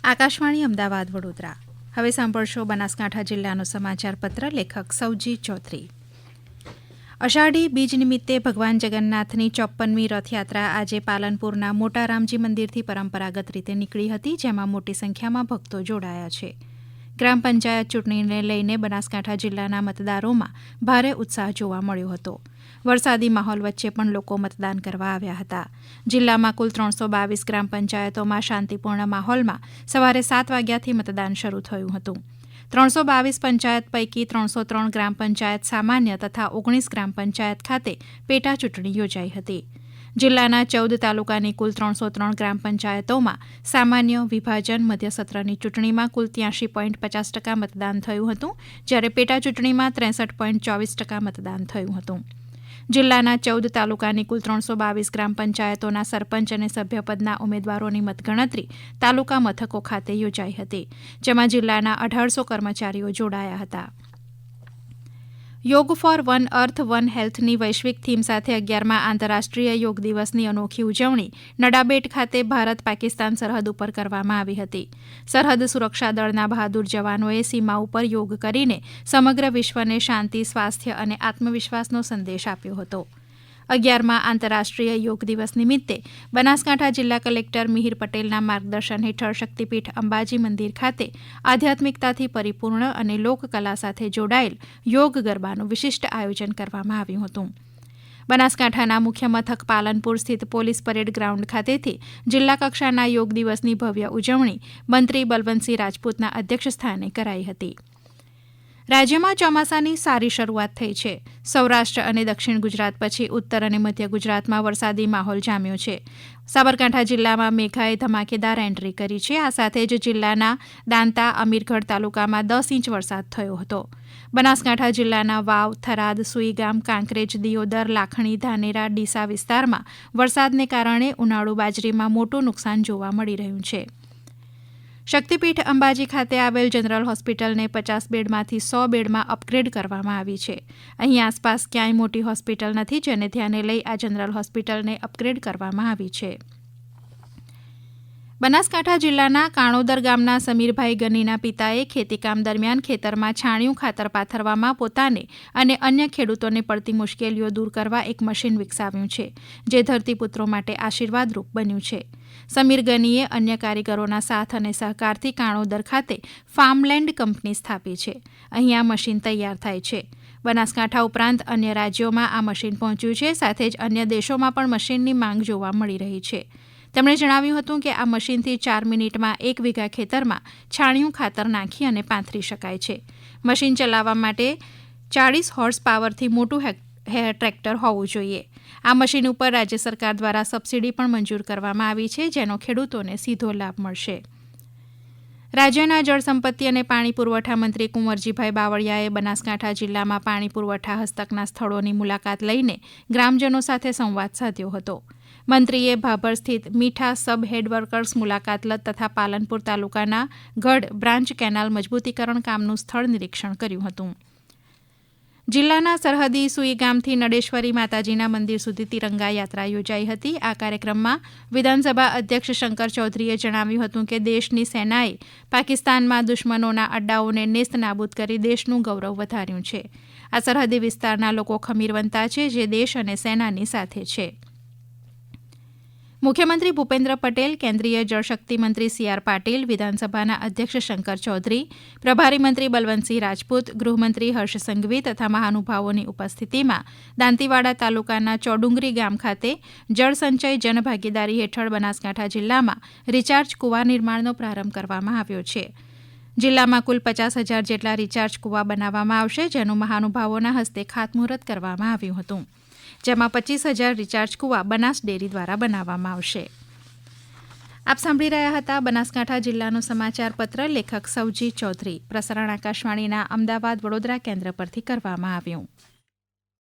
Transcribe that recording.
આકાશવાણી અમદાવાદ વડોદરા. હવે સાંભળશો બનાસકાંઠા જિલ્લાનો સમાચાર પત્ર. લેખક સૌજી ચૌધરી. અષાઢી બીજ નિમિત્તે ભગવાન જગન્નાથની 54મી રથયાત્રા આજે પાલનપુરના મોટા રામજી મંદિરથી પરંપરાગત રીતે નીકળી હતી, જેમાં મોટી સંખ્યામાં ભક્તો જોડાયા છે. ગ્રામ પંચાયત ચૂંટણીને લઈને બનાસકાંઠા જિલ્લાના મતદારોમાં ભારે ઉત્સાહ જોવા મળ્યો હતો. વરસાદી માહોલ વચ્ચે પણ લોકો મતદાન કરવા આવ્યા હતા. જિલ્લામાં કુલ 322 ગ્રામ પંચાયતોમાં શાંતિપૂર્ણ માહોલમાં સવારે 7 વાગ્યાથી મતદાન શરૂ થયું હતું. 322 પંચાયત પૈકી 303 ગ્રામ પંચાયત સામાન્ય તથા 19 ગ્રામ પંચાયત ખાતે પેટા ચૂંટણી યોજાઈ હતી. જિલ્લાના 14 તાલુકાની કુલ 303 ગ્રામ પંચાયતોમાં સામાન્ય, વિભાજન, મધ્ય સત્રની ચૂંટણીમાં કુલ 83.50% મતદાન થયું હતું, જ્યારે પેટા ચૂંટણીમાં 63.24% મતદાન થયું હતું. જિલ્લાના 14 તાલુકાની કુલ 322 ગ્રામ પંચાયતોના સરપંચ અને સભ્યપદના ઉમેદવારોની મતગણતરી તાલુકા મથકો ખાતે યોજાઈ હતી, જેમાં જિલ્લાના 1800 કર્મચારીઓ જોડાયા હતા. યોગ ફોર વન અર્થ વન હેલ્થની વૈશ્વિક થીમ સાથે 11મા આંતરરાષ્ટ્રીય યોગ દિવસની અનોખી ઉજવણી નડાબેટ ખાતે ભારત પાકિસ્તાન સરહદ ઉપર કરવામાં આવી હતી. સરહદ સુરક્ષા દળના બહાદુર જવાનોએ સીમા ઉપર યોગ કરીને સમગ્ર વિશ્વને શાંતિ, સ્વાસ્થ્ય અને આત્મવિશ્વાસનો સંદેશ આપ્યો હતો. 11મા આંતરરાષ્ટ્રીય યોગ દિવસ નિમિત્તે બનાસકાંઠા જિલ્લા કલેક્ટર મિહિર પટેલના માર્ગદર્શન હેઠળ શક્તિપીઠ અંબાજી મંદિર ખાતે આધ્યાત્મિકતાથી પરિપૂર્ણ અને લોકકલા સાથે જોડાયેલ યોગ ગરબાનું વિશિષ્ટ આયોજન કરવામાં આવ્યું હતું. બનાસકાંઠાના મુખ્ય મથક પાલનપુર સ્થિત પોલીસ પરેડ ગ્રાઉન્ડ ખાતેથી જિલ્લા કક્ષાના યોગ દિવસની ભવ્ય ઉજવણી મંત્રી બલવંતસિંહ રાજપૂતના અધ્યક્ષસ્થાને કરાઈ હતી. રાજ્યમાં ચોમાસાની સારી શરૂઆત થઈ છે. સૌરાષ્ટ્ર અને દક્ષિણ ગુજરાત પછી ઉત્તર અને મધ્ય ગુજરાતમાં વરસાદી માહોલ જામ્યો છે. સાબરકાંઠા જિલ્લામાં મેઘાએ ધમાકેદાર એન્ટ્રી કરી છે. આ સાથે જ જિલ્લાના દાંતા, અમીરગઢ તાલુકામાં 10 ઇંચ વરસાદ થયો હતો. બનાસકાંઠા જિલ્લાના વાવ, થરાદ, સુઈગામ, કાંકરેજ, દિયોદર, લાખણી, ધાનેરા, ડીસા વિસ્તારમાં વરસાદને કારણે ઉનાળુ બાજરીમાં મોટું નુકસાન જોવા મળી રહ્યું છે. શક્તિપીઠ અંબાજી ખાતે આવેલ જનરલ હોસ્પિટલને 50 બેડમાંથી 100 બેડમાં અપગ્રેડ કરવામાં આવી છે. અહીં આસપાસ ક્યાંય મોટી હોસ્પિટલ નથી, જેને ધ્યાને લઈ આ જનરલ હોસ્પિટલને અપગ્રેડ કરવામાં આવી છે. બનાસકાંઠા જિલ્લાના કાણોદર ગામના સમીરભાઈ ગનીના પિતાએ ખેતીકામ દરમિયાન ખેતરમાં છાણિયું ખાતર પાથરવામાં પોતાને અને અન્ય ખેડૂતોને પડતી મુશ્કેલીઓ દૂર કરવા એક મશીન વિકસાવ્યું છે, જે ધરતીપુત્રો માટે આશીર્વાદરૂપ બન્યું છે. સમીર ગનીએ અન્ય કારીગરોના સાથ અને સહકારથી કાણોદર ખાતે ફાર્મલેન્ડ કંપની સ્થાપી છે. અહીં આ મશીન તૈયાર થાય છે. બનાસકાંઠા ઉપરાંત અન્ય રાજ્યોમાં આ મશીન પહોંચ્યું છે. સાથે જ અન્ય દેશોમાં પણ મશીનની માંગ જોવા મળી રહી છે. તેમણે જણાવ્યું હતું કે આ મશીનથી 4 મિનિટમાં 1 વીઘા ખેતરમાં છાણિયું ખાતર નાખી અને પાથરી શકાય છે. મશીન ચલાવવા માટે 40 હોર્સ પાવરથી મોટું ટ્રેક્ટર હોવું જોઈએ. આ મશીન ઉપર રાજ્ય સરકાર દ્વારા સબસિડી પણ મંજૂર કરવામાં આવી છે, જેનો ખેડૂતોને સીધો લાભ મળશે. રાજ્યના જળસંપત્તિ અને પાણી પુરવઠા મંત્રી કુંવરજીભાઈ બાવળિયાએ બનાસકાંઠા જિલ્લામાં પાણી પુરવઠા હસ્તકના સ્થળોની મુલાકાત લઈને ગ્રામજનો સાથે સંવાદ સાધ્યો હતો. મંત્રીએ ભાભર સ્થિત મીઠા સબ હેડ વર્કર્સ મુલાકાત તથા પાલનપુર તાલુકાના ગઢ બ્રાન્ચ કેનાલ મજબૂતીકરણ કામનું સ્થળ નિરીક્ષણ કર્યું હતું. જિલ્લાના સરહદી સુઈગામથી નડેશ્વરી માતાજીના મંદિર સુધી તિરંગા યાત્રા યોજાઈ હતી. આ કાર્યક્રમમાં વિધાનસભા અધ્યક્ષ શંકર ચૌધરીએ જણાવ્યું હતું કે દેશની સેનાએ પાકિસ્તાનમાં દુશ્મનોના અડ્ડાઓને નેસ્ત નાબૂદ કરી દેશનું ગૌરવ વધાર્યું છે. આ સરહદી વિસ્તારના લોકો ખમીરવંતા છે, જે દેશ અને સેનાની સાથે છે. મુખ્યમંત્રી ભૂપેન્દ્ર પટેલ, કેન્દ્રીય જળશક્તિ મંત્રી સી.આર. પાટીલ, વિધાનસભાના અધ્યક્ષ શંકર ચૌધરી, પ્રભારી મંત્રી બલવંતસિંહ રાજપૂત, ગૃહમંત્રી હર્ષ સંઘવી તથા મહાનુભાવોની ઉપસ્થિતિમાં દાંતીવાડા તાલુકાના ચોડુંગરી ગામ ખાતે જળસંચય જનભાગીદારી હેઠળ બનાસકાંઠા જિલ્લામાં રિચાર્જ કુવા નિર્માણનો પ્રારંભ કરવામાં આવ્યો છે. જિલ્લામાં કુલ 50,000 જેટલા રિચાર્જ કુવા બનાવવામાં આવશે, જેનું મહાનુભાવોના હસ્તે ખાતમુહૂર્ત કરવામાં આવ્યું હતું, જેમાં 25,000 રિચાર્જ કુવા બનાસ ડેરી દ્વારા બનાવવામાં આવશે. આપ સાંભળી રહ્યા હતા બનાસકાંઠા જિલ્લાનો સમાચાર પત્ર. લેખક સૌજી ચૌધરી. પ્રસારણ આકાશવાણીના અમદાવાદ વડોદરા કેન્દ્ર પરથી કરવામાં આવ્યું.